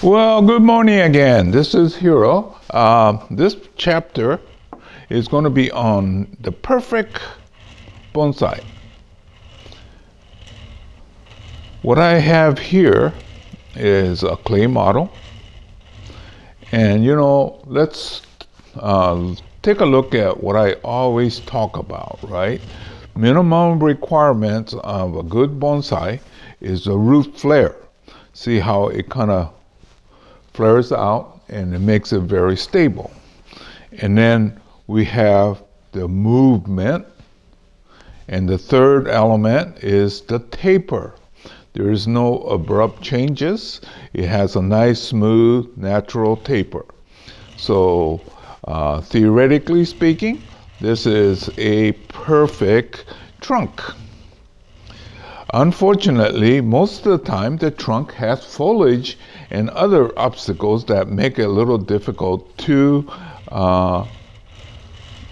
Well, good morning again. This is Hiro. This chapter is going to be on the perfect bonsai. What I have here is a clay model. And let's take a look at what I always talk about, right? Minimum requirements of a good bonsai is the root flare. See how it kind of flares out and it makes it very stable. And then we have the movement, and the third element is the taper. There is no abrupt changes. It has a nice, smooth, natural taper. So theoretically speaking, this is a perfect trunk. Unfortunately, most of the time the trunk has foliage and other obstacles that make it a little difficult to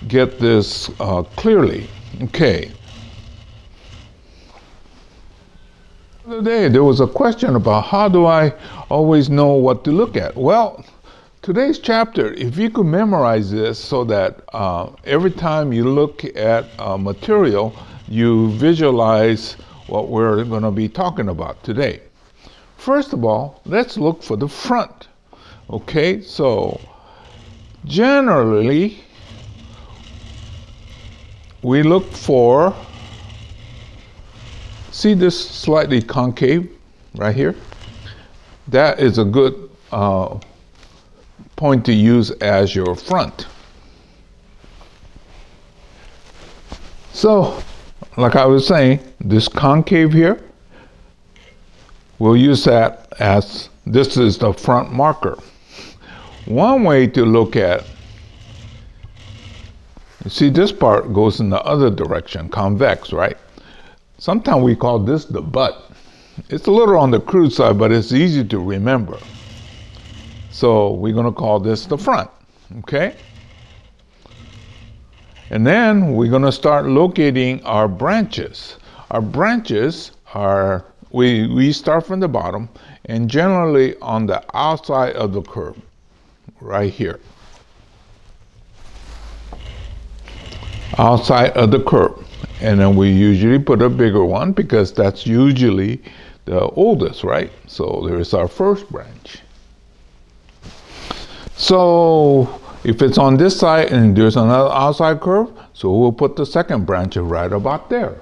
get this clearly. Okay. The other day there was a question about how do I always know what to look at? Well, today's chapter, if you could memorize this so that every time you look at material, you visualize what we're going to be talking about today. First of all, let's look for the front. Okay, so generally we look for, see this slightly concave right here? That is a good point to use as your front. So, like I was saying, this concave here, we'll use that as, this is the front marker. One way to look at, you see this part goes in the other direction, convex, right? Sometimes we call this the butt. It's a little on the crude side, but it's easy to remember. So we're going to call this the front, okay? And then we're going to start locating our branches. Our branches are, we start from the bottom and generally on the outside of the curve, right here. Outside of the curve. And then we usually put a bigger one because that's usually the oldest, right? So there's our first branch. So if it's on this side and there's another outside curve, so we'll put the second branch right about there.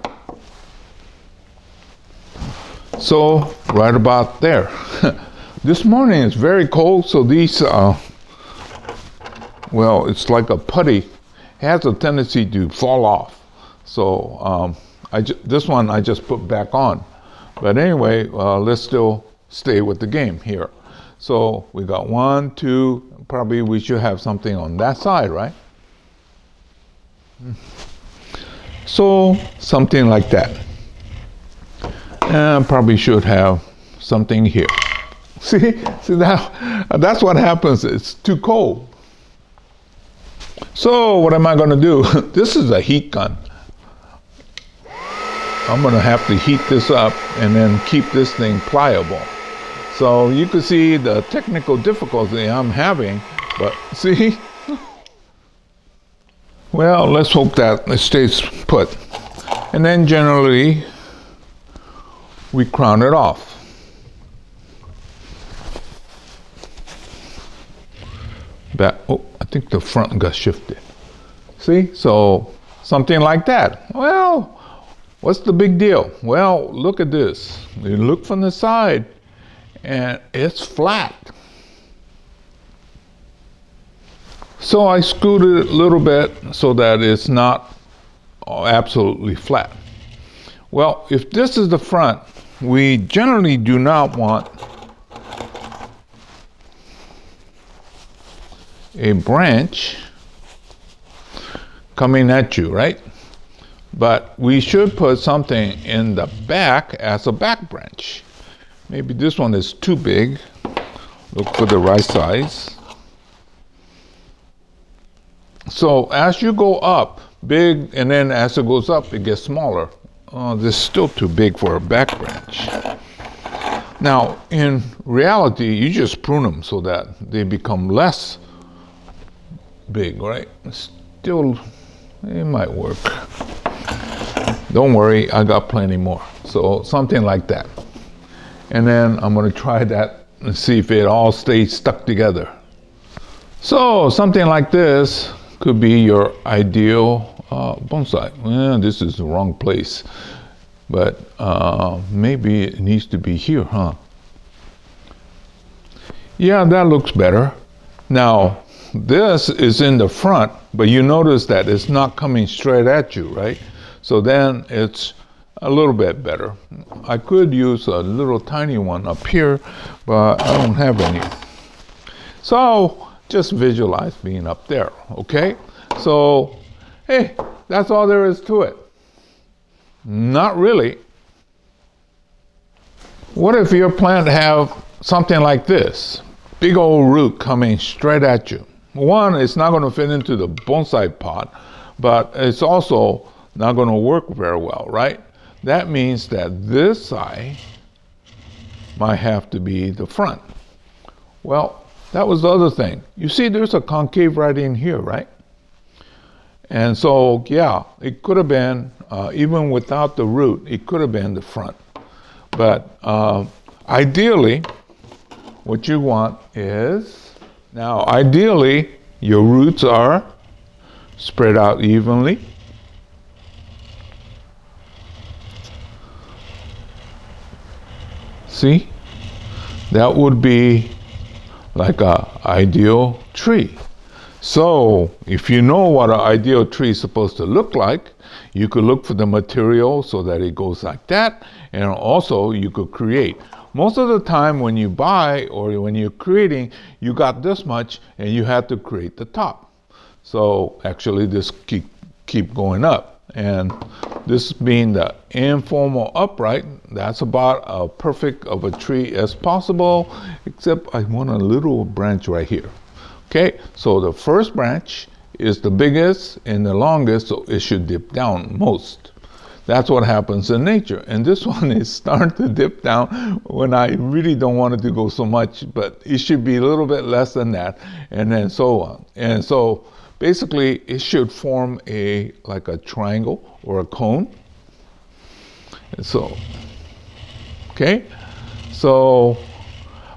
So right about there. This morning it's very cold, so these, well, it's like a putty. It has a tendency to fall off. So this one I just put back on. But anyway, let's still stay with the game here. So we got 1, 2, probably we should have something on that side, right? So something like that. And probably should have something here. See that's what happens. It's too cold. So what am I going to do? This is a heat gun. I'm going to have to heat this up and then keep this thing pliable. So you can see the technical difficulty I'm having, but see? Well, let's hope that it stays put. And then generally, we crown it off. Oh, I think the front got shifted. See? So something like that. Well, what's the big deal? Well, look at this. You look from the side and it's flat. So I scooted it a little bit so that it's not absolutely flat. Well, if this is the front, we generally do not want a branch coming at you, right? But we should put something in the back as a back branch. Maybe this one is too big. Look for the right size. So as you go up, big, and then as it goes up, it gets smaller. Oh, this is still too big for a back branch. Now, in reality, you just prune them so that they become less big, right? Still, it might work. Don't worry, I got plenty more. So something like that. And then I'm going to try that and see if it all stays stuck together. So something like this could be your ideal bonsai. Well, this is the wrong place, but maybe it needs to be here, huh? Yeah, that looks better. Now, this is in the front, but you notice that it's not coming straight at you, right? So then it's a little bit better. I could use a little tiny one up here, but I don't have any. So just visualize being up there, okay? So, hey, that's all there is to it. Not really. What if your plant have something like this? Big old root coming straight at you. One, it's not going to fit into the bonsai pot, but it's also not going to work very well, right? That means that this side might have to be the front. Well, that was the other thing. You see, there's a concave right in here, right? And so, yeah, it could have been, even without the root, it could have been the front. But ideally, what you want is, now ideally, your roots are spread out evenly. See? That would be like an ideal tree. So if you know what an ideal tree is supposed to look like, you could look for the material so that it goes like that, and also you could create. Most of the time when you buy or when you're creating, you got this much and you have to create the top. So actually this keep going up. And this being the informal upright, that's about as perfect of a tree as possible, except I want a little branch right here. Okay, so the first branch is the biggest and the longest, so it should dip down most. That's what happens in nature. And this one is starting to dip down when I really don't want it to go so much, but it should be a little bit less than that, and then so on. And so basically it should form like a triangle or a cone. And so, okay, so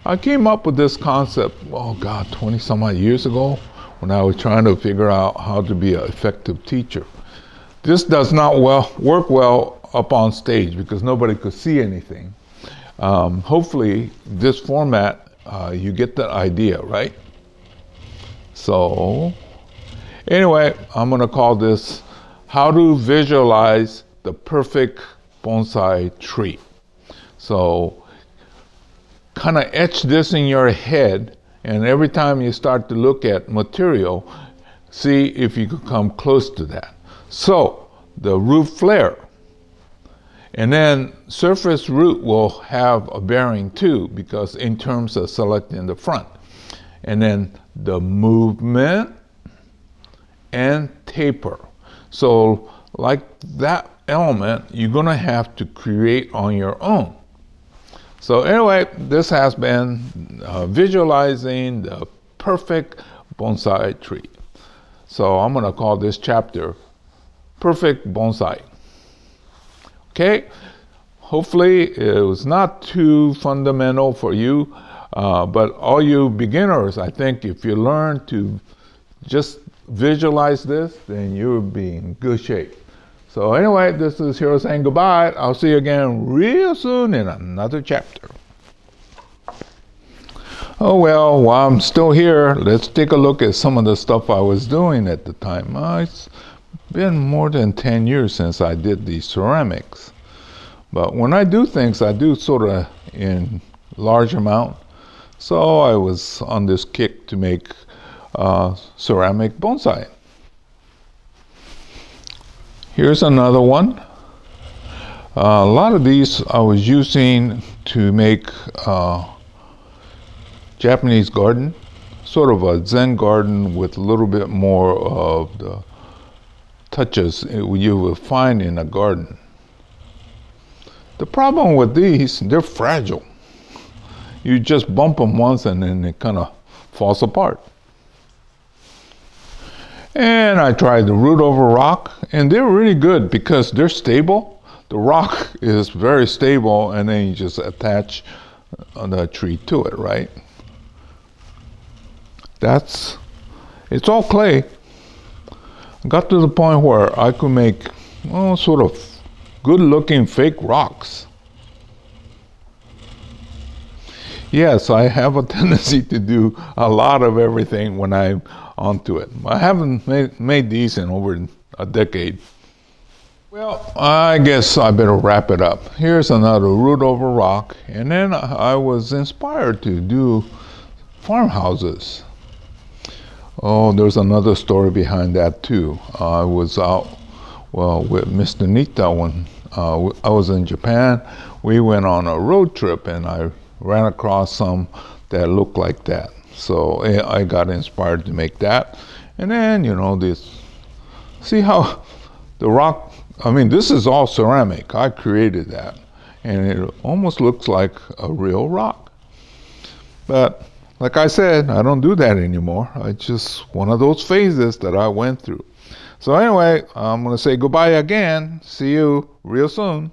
I came up with this concept, oh God, 20 some odd years ago when I was trying to figure out how to be an effective teacher. This does not work well up on stage because nobody could see anything. Hopefully this format, you get the idea, right? So anyway, I'm going to call this How to Visualize the Perfect Bonsai Tree. So kind of etch this in your head, and every time you start to look at material, see if you could come close to that. So the root flare, and then surface root will have a bearing too, because in terms of selecting the front. And then the movement and taper. So like that element, you're going to have to create on your own. So anyway, this has been visualizing the perfect bonsai tree. So I'm going to call this chapter Perfect Bonsai. Okay, hopefully it was not too fundamental for you, but all you beginners, I think if you learn to just visualize this, then you'll be in good shape. So anyway, this is Hiro saying goodbye. I'll see you again real soon in another chapter. Oh well, while I'm still here, let's take a look at some of the stuff I was doing at the time. It's been more than 10 years since I did these ceramics. But when I do things, I do sort of in large amount. So I was on this kick to make ceramic bonsai. Here's another one. A lot of these I was using to make Japanese garden, sort of a Zen garden with a little bit more of the touches you will find in a garden. The problem with these, they're fragile. You just bump them once and then it kind of falls apart. And I tried the root over rock, and they're really good because they're stable. The rock is very stable, and then you just attach the tree to it, right? It's all clay. I got to the point where I could make, well, sort of good-looking fake rocks. Yes, I have a tendency to do a lot of everything when I'm onto it. I haven't made these in over a decade. Well, I guess I better wrap it up. Here's another root over rock, and then I was inspired to do farmhouses. Oh, there's another story behind that too. I was out, well, with Mr. Nita when I was in Japan. We went on a road trip, and I ran across some that looked like that. So I got inspired to make that. And then, see how the rock, I mean, this is all ceramic. I created that. And it almost looks like a real rock. But like I said, I don't do that anymore. It's just one of those phases that I went through. So anyway, I'm going to say goodbye again. See you real soon.